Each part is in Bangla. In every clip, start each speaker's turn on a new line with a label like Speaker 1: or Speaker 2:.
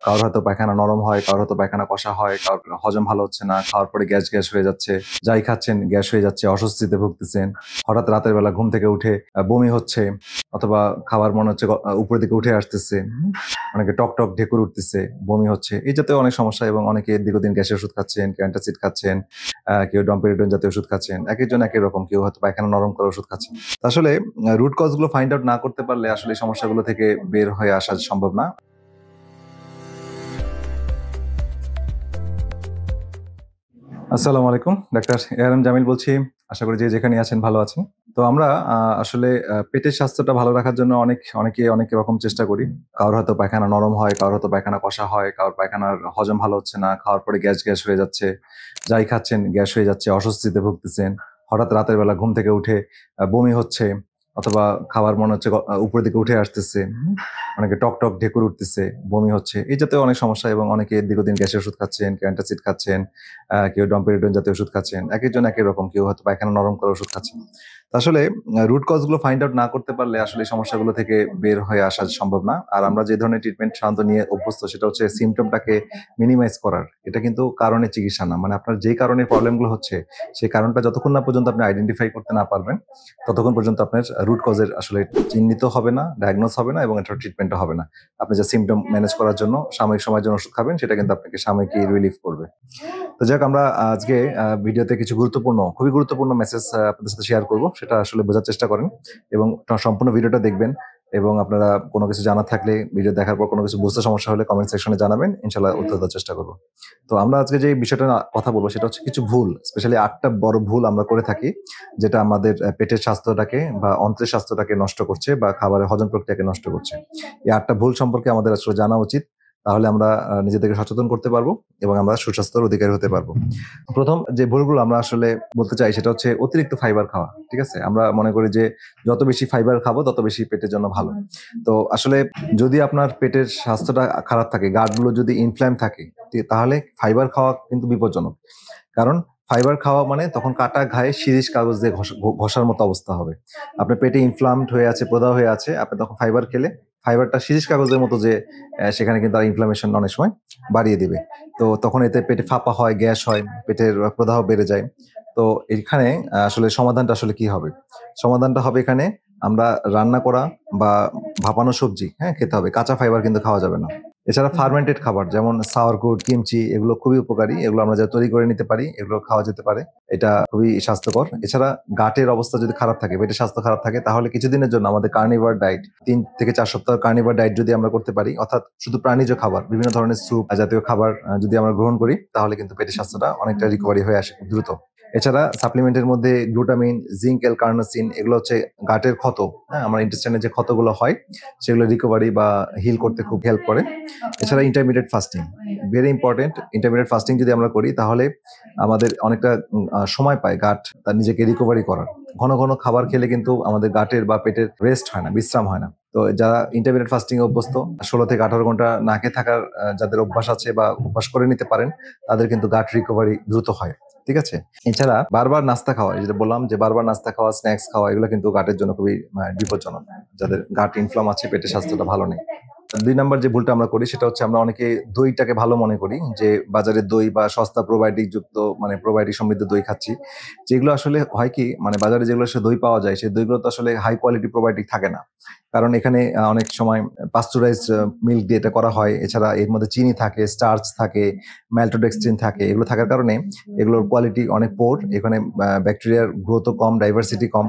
Speaker 1: কারোর হয়তো পায়খানা নরম হয়, কারোর হয়তো পায়খানা কষা হয়, কারোর হজম ভালো হচ্ছে না, খাওয়ার পরে গ্যাস গ্যাস হয়ে যাচ্ছে, যাই খাচ্ছেন গ্যাস হয়ে যাচ্ছে, অস্বস্তিতে ভুগতেছেন, হঠাৎ রাতের বেলা ঘুম থেকে উঠে বমি হচ্ছে, অথবা খাবার মনে হচ্ছে উপরের দিকে উঠে আসতেছে, অনেকে টক টক ঢেকুর উঠতেছে, বমি হচ্ছে, এই জাতীয় অনেক সমস্যা। এবং অনেকে দীর্ঘদিন গ্যাসের ওষুধ খাচ্ছেন, কেউ অ্যান্টাসিড খাচ্ছেন, কেউ ডম্পেরিডন জাতীয় ওষুধ খাচ্ছেন, এক একজন এক এক রকম, কেউ হয়তো পায়খানা নরম করে ওষুধ খাচ্ছেন। তা আসলে রুট কজ গুলো ফাইন্ড আউট না করতে পারলে আসলে এই সমস্যাগুলো থেকে বের হয়ে আসা সম্ভব না। আসসালামু আলাইকুম, ডাক্তার এআরএম জামিল বলছি। আশা করি যে যেখানে আছেন ভালো আছেন। তো আমরা আসলে পেটের স্বাস্থ্যটা ভালো রাখার জন্য অনেক রকম চেষ্টা করি। কারোর হয়তো পায়খানা নরম হয়, কারোর হয়তো পায়খানা কষা হয়, কারোর পায়খানার হজম ভালো হচ্ছে না, খাওয়ার পরে গ্যাস গ্যাস হয়ে যাচ্ছে, যাই খাচ্ছেন গ্যাস হয়ে যাচ্ছে, অস্বস্তিতে ভুগতেছেন, হঠাৎ রাতের বেলা ঘুম থেকে উঠে বমি হচ্ছে, অথবা খাবার মনে হচ্ছে উপরের দিকে উঠে আসতেছে, অনেকে টক টক ঢেকুর উঠতেছে, বমি হচ্ছে, এই জাতীয় অনেক সমস্যা। এবং অনেকে দীর্ঘদিন গ্যাসের ওষুধ খাচ্ছেন, কেউ অ্যান্টাসিড খাচ্ছেন, কেউ ডম্পেরিডন জাতীয় ওষুধ খাচ্ছেন, এক একজন এক এক রকম, কেউ হয়তো পায়খানা নরম করে ওষুধ খাচ্ছেন। তো আসলে রুট কজ গুলো ফাইন্ড আউট না করতে পারলে আসলে এই সমস্যাগুলো থেকে বের হয়ে আসা সম্ভব না। আর আমরা যে ধরনের ট্রিটমেন্ট সাধারণত নিয়ে অভ্যস্ত সেটা হচ্ছে সিমটমটাকে মিনিমাইজ করার। এটা কিন্তু কারণে চিকিৎসা না, মানে আপনার যে কারণে প্রবলেমগুলো হচ্ছে সেই কারণটা যতক্ষণ না পর্যন্ত আপনি আইডেন্টিফাই করতে না পারবেন ততক্ষণ পর্যন্ত আপনার রুট কজের আসলে চিহ্নিত হবে না, ডায়াগনোস হবে না, এবং এটার ট্রিটমেন্টও হবে না। আপনি যে সিমটম ম্যানেজ করার জন্য সাময়িক সময়ের জন্য ওষুধ খাবেন সেটা কিন্তু আপনাকে সাময়িক রিলিফ করবে। তো যাক, আমরা আজকে ভিডিওতে কিছু খুবই গুরুত্বপূর্ণ মেসেজ আপনাদের সাথে শেয়ার করব। সেটা আসলে বোঝার চেষ্টা করেন এবং সম্পূর্ণ ভিডিওটা দেখবেন। এবং আপনারা কোনো কিছু জানা থাকলে, ভিডিও দেখার পর কোনো কিছু বুঝতে সমস্যা হলে কমেন্ট সেকশনে জানাবেন, ইনশাল্লাহ উত্তর দেওয়ার চেষ্টা করবো। তো আমরা আজকে যে বিষয়টা কথা বলবো সেটা হচ্ছে কিছু ভুল, স্পেশালি 8টা বড় ভুল আমরা করে থাকি যেটা আমাদের পেটের স্বাস্থ্যটাকে বা অন্ত্রের স্বাস্থ্যটাকে নষ্ট করছে বা খাবারের হজম প্রক্রিয়াকে নষ্ট করছে। এই 8টা ভুল সম্পর্কে আমাদের আসলে জানা উচিত, তাহলে আমরা নিজেদেরকে সচেতন করতে পারবো এবং আমরা সুস্বাস্থ্যের অধিকারী হতে পারবো। প্রথম যে ভুলগুলো আমরা আসলে বলতে চাই সেটা হচ্ছে অতিরিক্ত ফাইবার খাওয়া। ঠিক আছে, আমরা মনে করি যে যত বেশি ফাইবার খাবো তত বেশি পেটের জন্য ভালো। তো আসলে যদি আপনার পেটের স্বাস্থ্যটা খারাপ থাকে, গাটগুলো যদি ইনফ্ল্যাম থাকে, তাহলে ফাইবার খাওয়া কিন্তু বিপজ্জনক। কারণ ফাইবার খাওয়া মানে তখন কাটা ঘায়ে শিরীষ কাগজ দিয়ে ঘষার মতো অবস্থা হবে। আপনার পেটে ইনফ্লামড হয়ে আছে, প্রদাহ হয়ে আছে, আপনি তখন ফাইবার খেলে ফাইবারটা শিরীষ কাগজের মতো যে সেখানে কিন্তু আর ইনফ্লামেশন অনেক সময় বাড়িয়ে দিবে। তো তখন এতে পেটে ফাঁপা হয়, গ্যাস হয়, পেটের প্রদাহ বেড়ে যায়। তো এখানে আসলে সমাধানটা আসলে কি হবে? সমাধানটা হবে এখানে আমরা রান্না করা বা ভাপানো সবজি খেতে হবে। কাঁচা ফাইবার কিন্তু খাওয়া যাবে না। এছাড়া ফার্মেন্টেড খাবার যেমন সাওয়ারকুট, কিমচি, এগুলো খুবই উপকারী। এগুলো আমরা যা তৈরি করে নিতে পারি, এগুলো খাওয়া যেতে পারে। এটা খুবই স্বাস্থ্যকর। এছাড়া গাটের অবস্থা যদি খারাপ থাকে, পেটের স্বাস্থ্য খারাপ থাকে, তাহলে কিছুদিনের জন্য আমাদের কার্নিভার ডায়েট, 3 থেকে 4 সপ্তাহ কার্নিভার ডায়েট যদি আমরা করতে পারি, অর্থাৎ শুধু প্রাণীজ খাবার, বিভিন্ন ধরনের স্যুপ জাতীয় খাবার যদি আমরা গ্রহণ করি, তাহলে কিন্তু পেটের স্বাস্থ্যটা অনেকটা রিকভারি হয়ে আসে খুব দ্রুত। এছাড়া সাপ্লিমেন্টের মধ্যে গ্লুটামিন, জিঙ্ক, এল কার্নোসিন, এগুলো হচ্ছে গাটের ক্ষত, আমার ইন্টেস্টাইনে যে ক্ষতগুলো হয় সেগুলো রিকভারি বা হিল করতে খুব হেল্প করে। এছাড়া intermediate fasting very important. Intermediate fasting যদি আমরা করি তাহলে আমাদের অনেকটা সময় পায় গাট তার নিজেকে রিকভারি করার। ঘন ঘন খাবার খেলে কিন্তু আমাদের গাটের বা পেটের রেস্ট হয় না, বিশ্রাম হয় না। তো যারা ইন্টারমিডিয়েট ফাস্টিং এ অভ্যস্ত, 16 থেকে 18 ঘন্টা না খেয়ে থাকার যাদের অভ্যাস আছে বা অভ্যাস করে নিতে পারেন, তাদের কিন্তু গাট রিকভারি দ্রুত হয়। ঠিক আছে। এছাড়া বারবার নাস্তা খাওয়া, যেটা বললাম যে বারবার নাস্তা খাওয়া, স্ন্যাক্স খাওয়া, এগুলো কিন্তু গাটের জন্য খুবই বিপজ্জনক। যাদের গাট ইনফ্লাম আছে, পেটের স্বাস্থ্যটা ভালো নেই। 2 নম্বর যে ভুলটা আমরা করি সেটা হচ্ছে আমরা অনেকে দইটাকে ভালো মনে করি, যে বাজারের দই বা সস্তা প্রোবায়োটিক যুক্ত, মানে প্রোবায়োটিক সমৃদ্ধ দই খাচ্ছি। যেগুলো আসলে হয় কি, মানে বাজারে যেগুলো সে দই পাওয়া যায় সেই দইগুলো তো আসলে হাই কোয়ালিটি প্রোবায়োটিক থাকে না। কারণ এখানে অনেক সময় পাস্তুরাইজড মিল্ক দিয়ে এটা করা হয়। এছাড়া এর মধ্যে চিনি থাকে, স্টার্চ থাকে, ম্যালটোডেক্সট্রিন থাকে। এগুলো থাকার কারণে এগুলোর কোয়ালিটি অনেক পোর। এখানে ব্যাকটেরিয়ার গ্রোথও কম, ডাইভার্সিটি কম।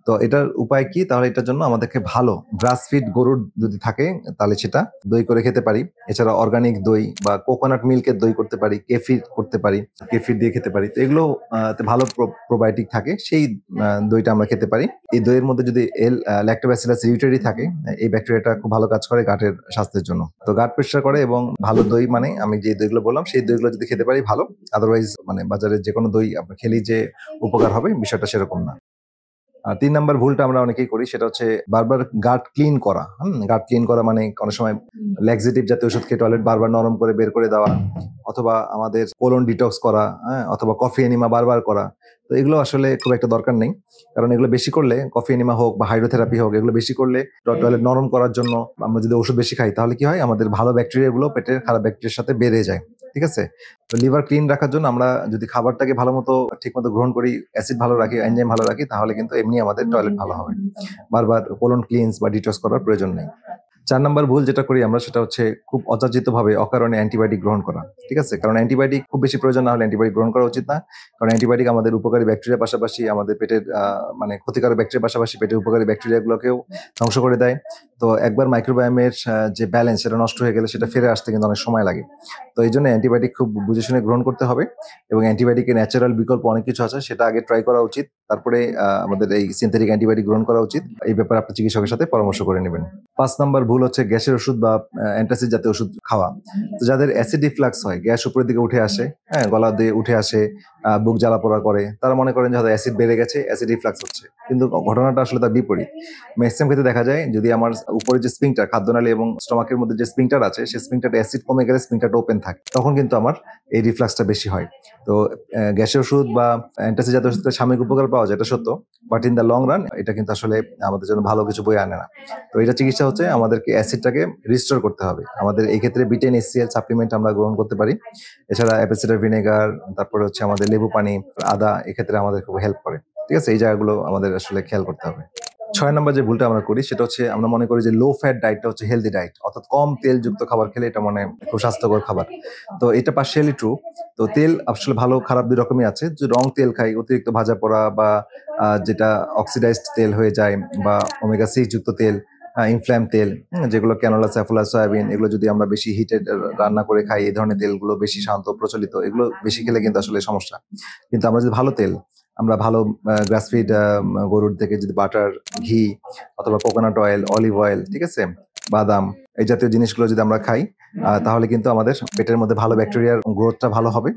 Speaker 1: তো এটার উপায় কি? তাহলে এটার জন্য আমাদেরকে ভালো গ্রাস ফিড গরুর যদি থাকে তাহলে সেটা দই করে খেতে পারি। এছাড়া অর্গানিক দই বা কোকোনাট মিল্কের দই করতে পারি, কেফির করতে পারি, কেফির দিয়ে খেতে পারি। তো এগুলো ভালো প্রোবায়োটিক থাকে, সেই দইটা আমরা খেতে পারি। এই দইয়ের মধ্যে যদি ল্যাক্টোব্যাসিলাস রিউটেরি থাকে, এই ব্যাকটেরিয়াটা খুব ভালো কাজ করে গাটের স্বাস্থ্যের জন্য। তো গাট পরিষ্কার করে। এবং ভালো দই মানে আমি যে দইগুলো বললাম সেই দইগুলো যদি খেতে পারি ভালো। আদারওয়াইজ মানে বাজারে যে কোনো দই আপনার খেলেই যে উপকার হবে বিষয়টা সেরকম না। আর ৩ নাম্বার ভুলটা আমরা অনেকেই করি সেটা হচ্ছে বারবার গাট ক্লিন করা। গাট ক্লিন করা মানে অনেক সময় ল্যাক্সেটিভ জাতীয় ওষুধ খেয়ে টয়লেট বারবার নরম করে বের করে দেওয়া, অথবা আমাদের কোলন ডিটক্স করা, হ্যাঁ? অথবা কফি এনিমা বারবার করা। তো এগুলো আসলে খুব একটা দরকার নেই। কারণ এগুলো বেশি করলে কফি এনিমা হোক বা হাইড্রোথেরাপি হোক, এগুলো বেশি করলে টয়লেট নরম করার জন্য আমরা যদি ওষুধ বেশি খাই তাহলে কি হয়, আমাদের ভালো ব্যাকটেরিয়াগুলো পেটের খারাপ ব্যাকটেরিয়ার সাথে বেড়ে যায়। ঠিক আছে? তো লিভার ক্লিন রাখার জন্য আমরা যদি খাবারটাকে ভালো মতো ঠিকমতো গ্রহণ করি, অ্যাসিড ভালো রাখি, এনজাইম ভালো রাখি, তাহলে কিন্তু এমনি আমাদের টয়লেট ভালো হবে। বারবার কোলন ক্লিনস বা ডিটক্স করার প্রয়োজন নেই। ৪ নাম্বার ভুল যেটা করি আমরা সেটা হচ্ছে খুব অযাচিতভাবে অকারণে অ্যান্টিবায়োটিক গ্রহণ করা। ঠিক আছে? কারণ অ্যান্টিবায়োটিক খুব বেশি প্রয়োজন না হলে অ্যান্টিবায়োটিক গ্রহণ করা উচিত না। কারণ অ্যান্টিবায়োটিক আমাদের উপকারী ব্যাকটেরিয়ার পাশাপাশি আমাদের পেটের মানে ক্ষতিকারক ব্যাকটেরিয়ার পাশাপাশি পেটের উপকারী ব্যাকটেরিয়াগুলোকেও ধ্বংস করে দেয়। তো একবার মাইক্রোবায়োমের যে ব্যালেন্স সেটা নষ্ট হয়ে গেলে সেটা ফিরে আসতে কিন্তু অনেক সময় লাগে। তো এইজন্য অ্যান্টিবায়োটিক খুব বুঝে শুনে গ্রহণ করতে হবে, এবং অ্যান্টিবায়োটিকের ন্যাচারাল বিকল্প অনেক কিছু আছে সেটা আগে ট্রাই করা উচিত। তারপরে আমাদের এই সিনথেটিক অ্যান্টিবায়োটিক গ্রহণ করা উচিত। এই ব্যাপারে আপনি চিকিৎসকের সাথে পরামর্শ করে নেবেন। ৫ নাম্বার ভুল হচ্ছে গ্যাসের ওষুধ বা অ্যান্টাসিড জাতীয় ওষুধ খাওয়া। তো যাদের অ্যাসিড রিফ্লাক্স হয়, গ্যাস উপরের দিকে উঠে আসে, হ্যাঁ, গলা দিয়ে উঠে আসে, বুক জ্বালা-পোড়া করে, তারা মনে করেন যে হয়তো অ্যাসিড বেড়ে গেছে, অ্যাসিড রিফ্লাক্স হচ্ছে। কিন্তু ঘটনাটা আসলে তার বিপরীত। ম্যাক্সিমাম ক্ষেত্রে দেখা যায় যদি আমার উপরে যে স্ফিংক্টার, খাদ্যনালী এবং স্টমাকের মধ্যে যে স্ফিংক্টার আছে, সেই স্ফিংক্টারে অ্যাসিড কমে গেলে স্ফিংক্টারটা ওপেন থাকে। তখন কিন্তু আমার এই রিফ্লাক্সটা বেশি হয়। তো গ্যাসের ওষুধ বা অ্যান্টাসিড জাতীয় ওষুধের সাময়িক উপকার পাওয়া যায়, এটা সত্য। But in the long run এটা কিন্তু আসলে আমাদের জন্য ভালো কিছু বয়ে আনে না। তো এটা চিকিৎসা হচ্ছে আমাদেরকে অ্যাসিডটাকে রিস্টোর করতে হবে। আমাদের এই ক্ষেত্রে বিটেন HCl সাপ্লিমেন্ট আমরা গ্রহণ করতে পারি। এছাড়া অ্যাপেল সিডার ভিনেগার, তারপরে হচ্ছে আমাদের লেবু পানি, আদা এক্ষেত্রে আমাদের খুব হেল্প করে। ঠিক আছে? এই জায়গাগুলো আমাদের আসলে খেয়াল করতে হবে। ৬ নাম্বার যে ভুলটা আমরা করি সেটা হচ্ছে আমরা মনে করি যে লো ফ্যাট ডায়েটটা হচ্ছে হেলথি ডায়েট, অর্থাৎ কম তেলযুক্ত খাবার খেলে এটা মানে খুব স্বাস্থ্যকর খাবার। তো এটা পার্শিয়ালি ট্রু। তো তেল আসলে ভালো খারাপ ২ রকমই আছে। যে রং তেল খাই, অতিরিক্ত ভাজা পোড়া বা যেটা অক্সিডাইজড তেল হয়ে যায়, বা ওমেগা 6 যুক্ত তেল, ইনফ্ল্যাম তেল, যেগুলো ক্যানোলা, স্যাফোলা, সয়াবিন, এগুলো যদি আমরা বেশি হিটেড রান্না করে খাই, এই ধরনের তেলগুলো বেশি শান্ত প্রচলিত, এগুলো বেশি খেলে কিন্তু আসলে সমস্যা। কিন্তু আমরা যদি ভালো তেল, আমরা ভালো গ্রাসফিড গরুর থেকে যদি বাটার, ঘি অথবা কোকোনাট অয়েল, অলিভ অয়েল, ঠিক আছে, বাদাম, এই জাতীয় জিনিসগুলো যদি আমরা খাই, তাহলে কিন্তু আমাদের পেটের মধ্যে ভালো ব্যাকটেরিয়ার গ্রোথটা ভালো হবে।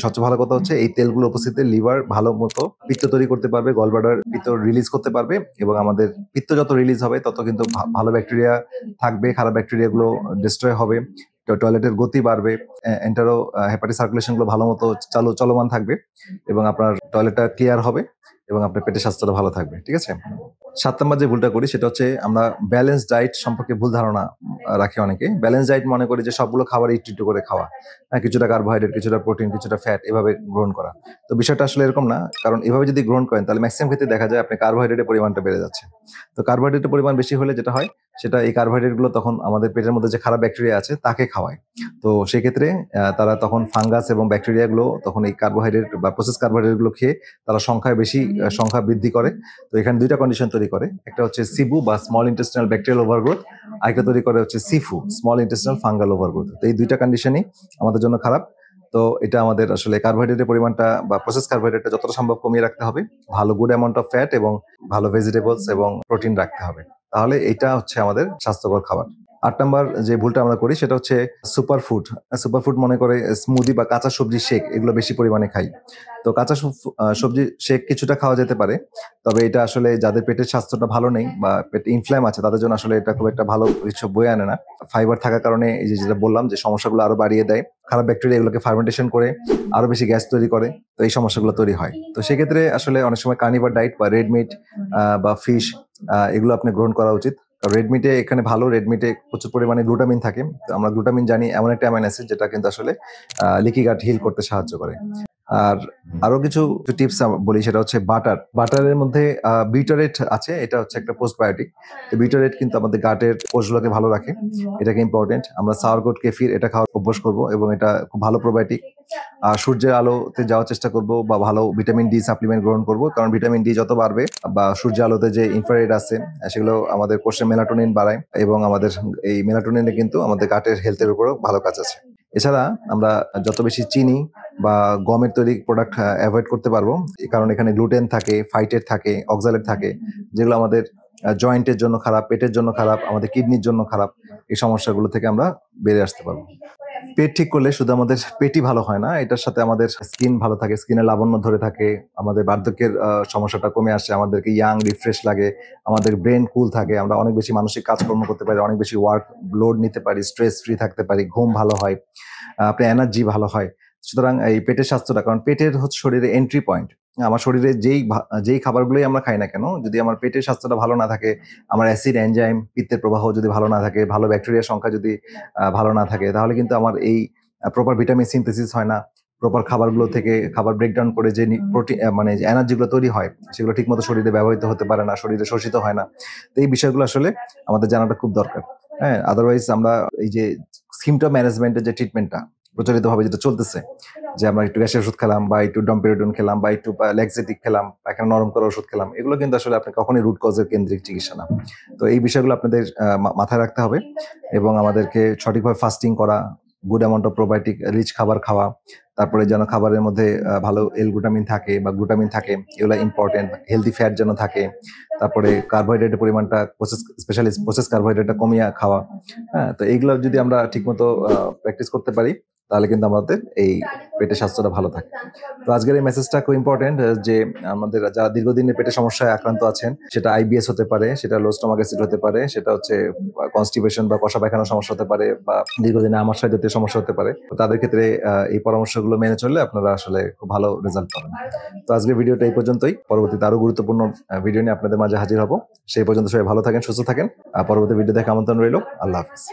Speaker 1: সবচেয়ে ভালো কথা হচ্ছে এই তেলগুলো উপস্থিতিতে লিভার ভালো মতো পিত্ত তৈরি করতে পারবে, গলব্লাডার পিত্ত রিলিজ করতে পারবে, এবং আমাদের পিত্ত যত রিলিজ হবে তত কিন্তু ভালো ব্যাকটেরিয়া থাকবে, খারাপ ব্যাকটেরিয়াগুলো ডিস্ট্রয় হবে, টয়লেটের গতি বাড়বে, এন্টারো হেপাটিক সার্কুলেশন গুলো ভালো মতো চলমান থাকবে, এবং আপনার টয়লেটটা ক্লিয়ার হবে, এবং আপনার পেটের স্বাস্থ্যটা ভালো থাকবে। ঠিক আছে? ৭ নাম্বার যে ভুলটা করি সেটা হচ্ছে আমরা ব্যালেন্স ডায়েট সম্পর্কে ভুল ধারণা রাখি অনেকে। ব্যালেন্স ডায়েট মনে করি যে সবগুলো খাবার একটু একটু করে খাওয়া, কিছুটা কার্বোহাইড্রেট, কিছুটা প্রোটিন, কিছুটা ফ্যাট, এভাবে গ্রহণ করা। তো বিষয়টা আসলে এরকম না। কারণ এভাবে যদি গ্রহণ করেন তাহলে ম্যাক্সিমাম ক্ষেত্রে দেখা যায় আপনি কার্বোহাইড্রেটের পরিমাণটা বেড়ে যাচ্ছে। তো কার্বোহাইড্রেটের পরিমাণ বেশি হলে যেটা হয় সেটা এই কার্বোহাইড্রেট গুলো তখন আমাদের পেটের মধ্যে যে খারাপ ব্যাকটেরিয়া আছে তাকে খাওয়ায়। তো সেক্ষেত্রে তারা তখন ফাঙ্গাস এবং ব্যাকটেরিয়া গুলো তখন এই কার্বোহাইড্রেট বা প্রসেস কার্বোহাইড্রেট গুলো খেয়ে তারা সংখ্যা বৃদ্ধি করে। তো এখানে ২টা কন্ডিশন তৈরি করে। একটা হচ্ছে সিবু বা স্মল ইন্টেস্টিনাল ব্যাকটেরিয়াল ওভারগ্রোথ, আরেকটা তৈরি করে হচ্ছে সিফু, স্মল ইন্টেস্টিনাল ফাঙ্গাল ওভারগ্রোথ। তো এই ২টা কন্ডিশনই আমাদের জন্য খারাপ। তো এটা আমাদের আসলে কার্বোহাইড্রেটের পরিমাণটা বা প্রসেস কার্বোহাইড্রেটটা যতটা সম্ভব কমিয়ে রাখতে হবে। ভালো গুড অ্যামাউন্ট অফ ফ্যাট এবং ভালো ভেজিটেবলস এবং প্রোটিন রাখতে হবে। তাহলে এটা হচ্ছে আমাদের স্বাস্থ্যকর খাবার। ৮ নাম্বার যে ভুলটা আমরা করি সেটা হচ্ছে সুপারফুড। সুপারফুড মনে করে স্মুদি বা কাঁচা সবজি শেক, এগুলো বেশি পরিমাণে খাই। তো কাঁচা সবজি শেক কিছুটা খাওয়া যেতে পারে। তবে এটা আসলে যাদের পেটের স্বাস্থ্যটা ভালো নেই বা পেটে ইনফ্ল্যাম আছে তাদের জন্য আসলে এটা খুব একটা ভালো কিছু বয়ে আনে না। ফাইবার থাকার কারণে এই যে যেটা বললাম যে সমস্যাগুলো আরো বাড়িয়ে দেয়। খারাপ ব্যাকটেরিয়া এগুলোকে ফার্মেন্টেশন করে আরো বেশি গ্যাস তৈরি করে। তো এই সমস্যাগুলো তৈরি হয়। তো সেক্ষেত্রে আসলে অনেক সময় কার্নিভার ডায়েট বা রেড মিট বা ফিশ, এগুলো আপনি গ্রহণ করা উচিত। রেড মিটে এখানে ভালো, রেড মিটে প্রচুর পরিমাণে গ্লুটামিন থাকে। তো আমরা গ্লুটামিন জানি এমন একটা অ্যামাইনো অ্যাসিড যেটা কিন্তু আসলে লিকি গাট হিল করতে সাহায্য করে। আর আরো কিছু টিপস বলি, সেটা হচ্ছে বাটারের মধ্যে বিউটারেট আছে, এটা হচ্ছে একটা পোস্টবায়োটিক। তো বিউটারেট কিন্তু আমাদের গাটের কোষগুলোকে ভালো রাখে, এটাকে ইম্পর্টেন্ট। আমরা সাওয়ারগোট কেফির এটা খাওয়ার অভ্যাস করব, এবং এটা খুব ভালো প্রোবায়োটিক। সূর্যের আলোতে যাওয়ার চেষ্টা করব বা ভালো ভিটামিন ডি সাপ্লিমেন্ট গ্রহণ করব, কারণ ভিটামিন ডি যত বাড়বে বা সূর্যের আলোতে যে ইনফ্রারেড আছে সেগুলো আমাদের কোষে মেলাটোনিন বাড়ায়, এবং আমাদের এই মেলাটোনিনে কিন্তু আমাদের গাটের হেলথের উপরও ভালো কাজ আছে। এছাড়া আমরা যত বেশি চিনি বা গমের তৈরি প্রোডাক্ট অ্যাভয়েড করতে পারবো, কারণ এখানে গ্লুটেন থাকে, ফাইটেট থাকে, অক্সালেট থাকে, যেগুলো আমাদের জয়েন্টের জন্য খারাপ, পেটের জন্য খারাপ, আমাদের কিডনির জন্য খারাপ। এই সমস্যাগুলো থেকে আমরা বেরিয়ে আসতে পারবো। পেট ঠিক করলে শুধু আমাদের পেটই ভালো হয় না, এটার সাথে আমাদের স্কিন ভালো থাকে, স্কিনের লাবণ্য ধরে থাকে, আমাদের বার্ধক্যের সমস্যাটা কমে আসে, আমাদেরকে ইয়াং রিফ্রেশ লাগে, আমাদের ব্রেন কুল থাকে, আমরা অনেক বেশি মানসিক কাজকর্ম করতে পারি, অনেক বেশি ওয়ার্ক লোড নিতে পারি, স্ট্রেস ফ্রি থাকতে পারি, ঘুম ভালো হয়, আপনার এনার্জি ভালো হয়। সুতরাং এই পেটের স্বাস্থ্যটা, কারণ পেটের হচ্ছে শরীরে এন্ট্রি পয়েন্ট। আমার শরীরে যেই খাবারগুলোই আমরা খাই না কেন, যদি আমার পেটের স্বাস্থ্যটা ভালো না থাকে, আমার অ্যাসিড এনজাইম পিত্তের প্রবাহ যদি ভালো না থাকে, ভালো ব্যাকটেরিয়ার সংখ্যা যদি ভালো না থাকে, তাহলে কিন্তু আমার এই প্রপার ভিটামিন সিনথেসিস হয় না। প্রপার খাবারগুলো থেকে খাবার ব্রেকডাউন করে যে প্রোটিন মানে এনার্জিগুলো তৈরি হয়, সেগুলো ঠিকমতো শরীরে ব্যবহৃত হতে পারে না, শরীরে শোষিত হয় না। তো এই বিষয়গুলো আসলে আমাদের জানাটা খুব দরকার। হ্যাঁ, আদারওয়াইজ আমরা এই যে সিমটম ম্যানেজমেন্টের যে ট্রিটমেন্টটা প্রচলিতভাবে যেটা চলতেছে, যে আমরা একটু গ্যাসের ওষুধ খেলাম বা একটু ডম্পেরোডন খেলাম বা একটু ল্যাক্সেটিক খেলাম, পায়খানা নরম করার ওষুধ খেলাম, এগুলো কিন্তু আসলে আপনি কখনোই রুট কজের কেন্দ্রিক চিকিৎসা না। তো এই বিষয়গুলো আপনাদের মাথায় রাখতে হবে এবং আমাদেরকে সঠিকভাবে ফাস্টিং করা, good amount of probiotic rich খাবার খাওয়া, তারপরে যেন খাবারের মধ্যে ভালো এল গ্লুটামিন থাকে বা গ্লুটামিন থাকে, এগুলো ইম্পর্টেন্ট। হেলদি ফ্যাট যেন থাকে, তারপরে কার্বোহাইড্রেটের পরিমাণটা স্পেশালি প্রসেস কার্বোহাইড্রেটটা কমিয়ে খাওয়া। হ্যাঁ, তো এইগুলো যদি আমরা ঠিকমতো প্র্যাকটিস করতে পারি, তাহলে কিন্তু আমাদের এই পেটের স্বাস্থ্যটা ভালো থাকে। তো আজকের এই মেসেজটা খুব ইম্পর্টেন্ট, যে আমাদের যারা দীর্ঘদিনে পেটের সমস্যায় আক্রান্ত আছেন, সেটা আইবিএস হতে পারে, সেটা লো স্টমাক অ্যাসিড হতে পারে, সেটা হচ্ছে কনস্টিপেশন বা কষা পায়খানার সমস্যা হতে পারে, বা দীর্ঘদিনে আমাশয় জাতীয় সমস্যা হতে পারে। তো তাদের ক্ষেত্রে এই পরামর্শগুলো মেনে চললে আপনারা আসলে খুব ভালো রেজাল্ট পাবেন। তো আজকের ভিডিওটা এই পর্যন্তই। পরবর্তীতে আরো গুরুত্বপূর্ণ ভিডিও নিয়ে আপনাদের মাঝে হাজির হব। সেই পর্যন্ত সবাই ভালো থাকেন, সুস্থ থাকেন। পরবর্তী ভিডিও দেখে আমন্ত্রণ রইল। আল্লাহ হাফিজ।